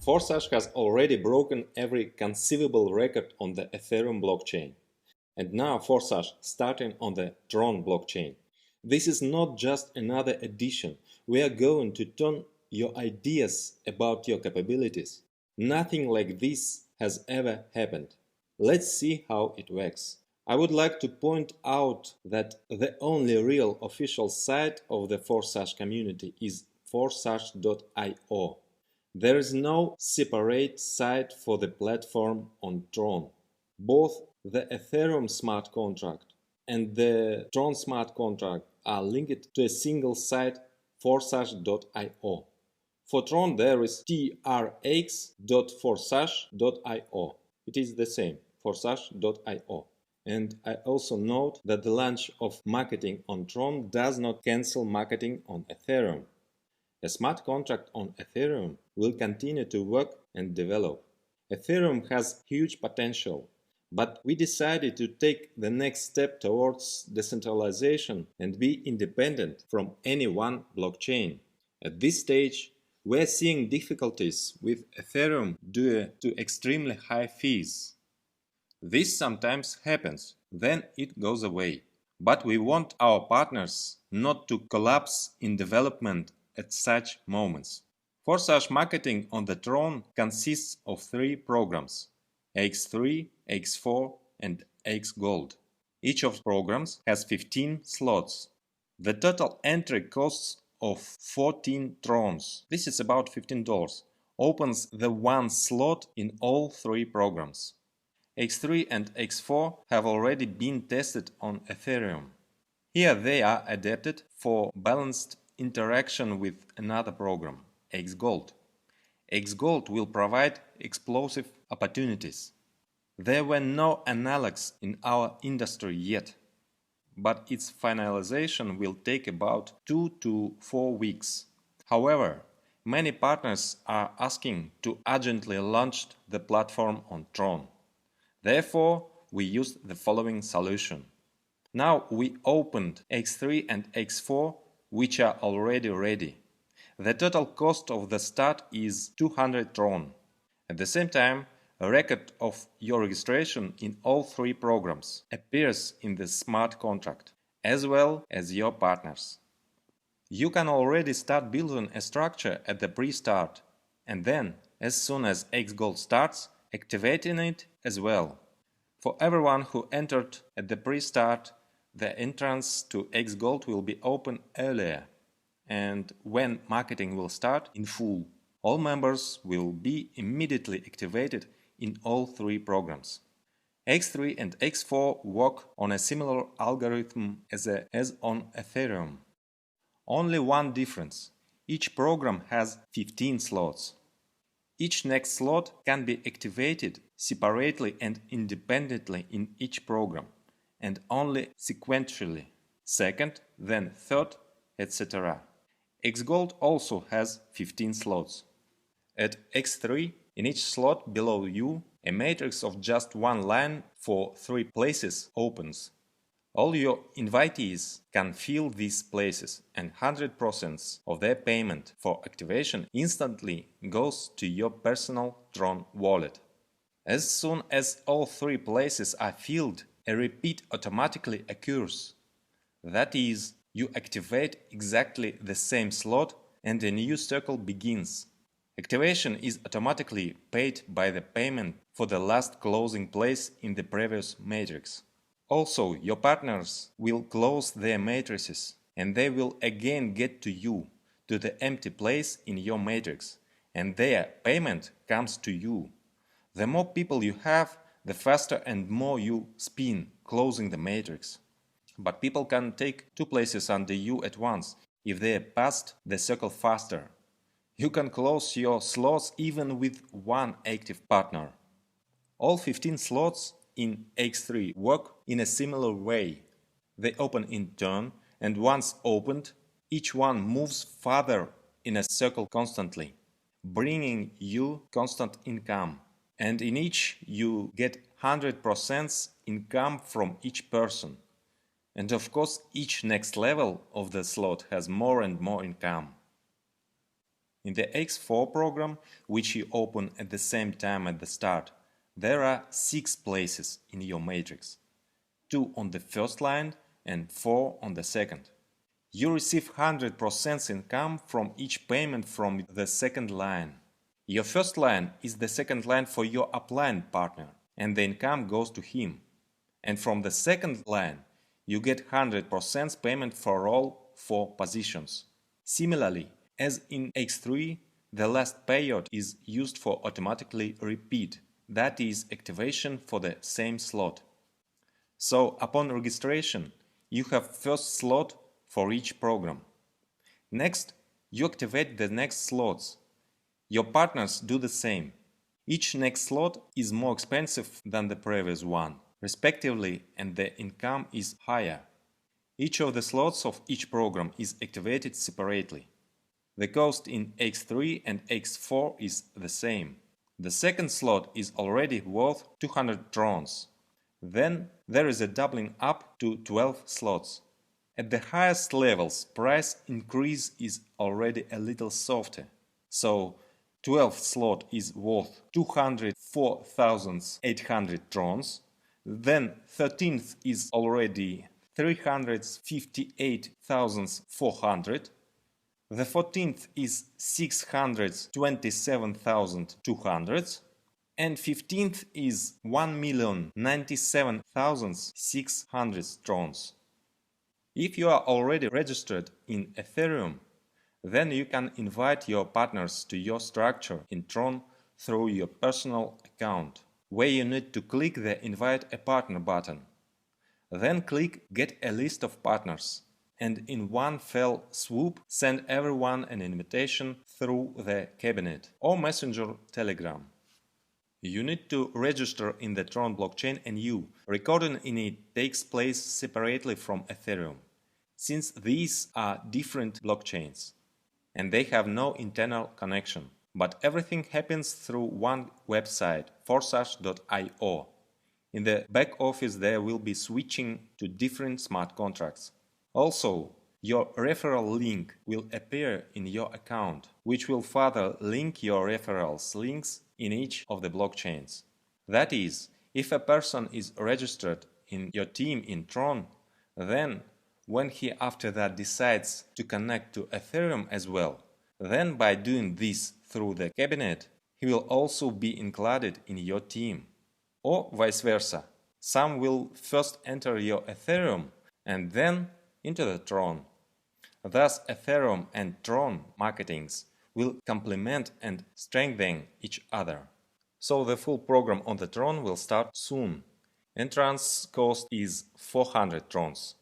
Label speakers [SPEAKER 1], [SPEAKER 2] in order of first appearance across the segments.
[SPEAKER 1] Forsage has already broken every conceivable record on the Ethereum blockchain. And now Forsage starting on the Tron blockchain. This is not just another addition. We are going to turn your ideas about your capabilities. Nothing like this has ever happened. Let's see how it works. I would like to point out that the only real official site of the Forsage community is forsage.io. There is no separate site for the platform on Tron. Both the Ethereum smart contract and the Tron smart contract are linked to a single site, forsage.io. For Tron there is trx.forsage.io. It is the same, forsage.io. And I also note that the launch of marketing on Tron does not cancel marketing on Ethereum. A smart contract on Ethereum will continue to work and develop. Ethereum has huge potential, but we decided to take the next step towards decentralization and be independent from any one blockchain. At this stage, we are seeing difficulties with Ethereum due to extremely high fees. This sometimes happens, then it goes away. But we want our partners not to collapse in development at such moments. Forsage marketing on the Tron consists of 3 programs: X3, X4 and X Gold. Each of the programs has 15 slots. The total entry costs of 14 Trons, this is about $15, opens the one slot in all 3 programs. X3 and X4 have already been tested on Ethereum. Here they are adapted for balanced interaction with another program, X Gold. X Gold will provide explosive opportunities. There were no analogs in our industry yet, but its finalization will take about 2 to 4 weeks. However, many partners are asking to urgently launch the platform on Tron. Therefore, we used the following solution. Now we opened X3 and X4, which are already ready. The total cost of the start is 200 Tron. At the same time, a record of your registration in all 3 programs appears in the smart contract, as well as your partners. You can already start building a structure at the pre-start, and then, as soon as X Gold starts, activating it as well. For everyone who entered at the pre-start, the entrance to X Gold will be open earlier, and when marketing will start in full, all members will be immediately activated in all 3 programs. X3 and X4 work on a similar algorithm as on Ethereum. Only one difference: each program has 15 slots. Each next slot can be activated separately and independently in each program, and only sequentially, second, then third, etc. Xgold also has 15 slots. At X3, in each slot below you, a matrix of just one line for 3 places opens. All your invitees can fill these places, and 100% of their payment for activation instantly goes to your personal Tron wallet. As soon as all 3 places are filled, a repeat automatically occurs. That is, you activate exactly the same slot and a new circle begins. Activation is automatically paid by the payment for the last closing place in the previous matrix. Also, your partners will close their matrices, and they will again get to you, to the empty place in your matrix, and their payment comes to you. The more people you have, the faster and more you spin, closing the matrix. But people can take 2 places under you at once if they passed the circle faster. You can close your slots even with 1 active partner. All 15 slots in X3 work in a similar way. They open in turn, and once opened, each one moves further in a circle constantly, bringing you constant income. And in each you get 100% income from each person. And of course, each next level of the slot has more and more income. In the X4 program, which you open at the same time at the start, there are 6 places in your matrix, 2 on the first line and 4 on the second. You receive 100% income from each payment from the second line. Your first line is the second line for your upline partner, and the income goes to him. And from the second line, you get 100% payment for all 4 positions. Similarly, as in X3, the last payout is used for automatically repeat, that is activation for the same slot. So upon registration, you have first slot for each program. Next, you activate the next slots. Your partners do the same. Each next slot is more expensive than the previous one, respectively, and the income is higher. Each of the slots of each program is activated separately. The cost in X3 and X4 is the same. The second slot is already worth 200 trons. Then there is a doubling up to 12 slots. At the highest levels, price increase is already a little softer. So 12th slot is worth 204,800 trons. Then 13th is already 358,400. The 14th is 627,200. And 15th is 1,097,600 trons. If you are already registered in Ethereum, then you can invite your partners to your structure in Tron through your personal account, where you need to click the Invite a Partner button. Then click Get a list of partners, and in one fell swoop send everyone an invitation through the cabinet or Messenger Telegram. You need to register in the Tron blockchain, and recording in it takes place separately from Ethereum, since these are different blockchains and they have no internal connection. But everything happens through one website, forsage.io. In the back office there will be switching to different smart contracts. Also, your referral link will appear in your account, which will further link your referrals links in each of the blockchains. That is, if a person is registered in your team in Tron, then when he after that decides to connect to Ethereum as well, then by doing this through the cabinet, he will also be included in your team. Or vice versa. Some will first enter your Ethereum and then into the Tron. Thus, Ethereum and Tron marketings will complement and strengthen each other. So the full program on the Tron will start soon. Entrance cost is 400 Trons.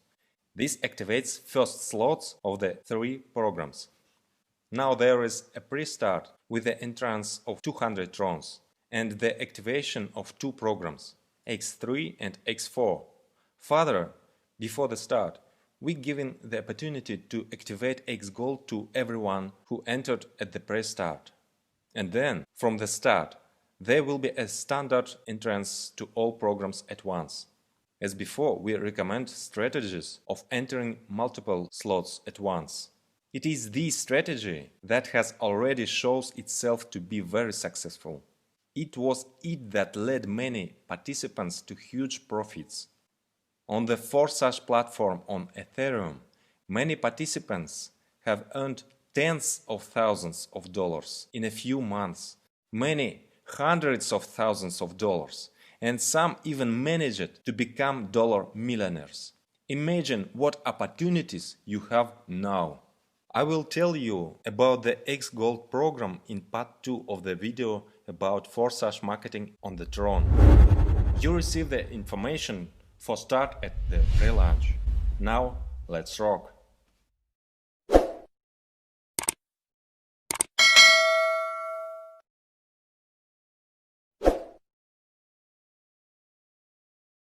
[SPEAKER 1] This activates first slots of the 3 programs. Now there is a pre-start with the entrance of 200 Trons and the activation of 2 programs, X3 and X4. Further, before the start, we given the opportunity to activate X Gold to everyone who entered at the pre-start. And then, from the start, there will be a standard entrance to all programs at once. As before, we recommend strategies of entering multiple slots at once. It is this strategy that has already shown itself to be very successful. It was it that led many participants to huge profits. On the forsage platform on Ethereum, many participants have earned tens of thousands of dollars in a few months, many hundreds of thousands of dollars, and some even managed to become dollar millionaires. Imagine what opportunities you have now. I will tell you about the X Gold program in part 2 of the video about forsage marketing on the Tron. You receive the information for start at the pre-launch. Now let's rock!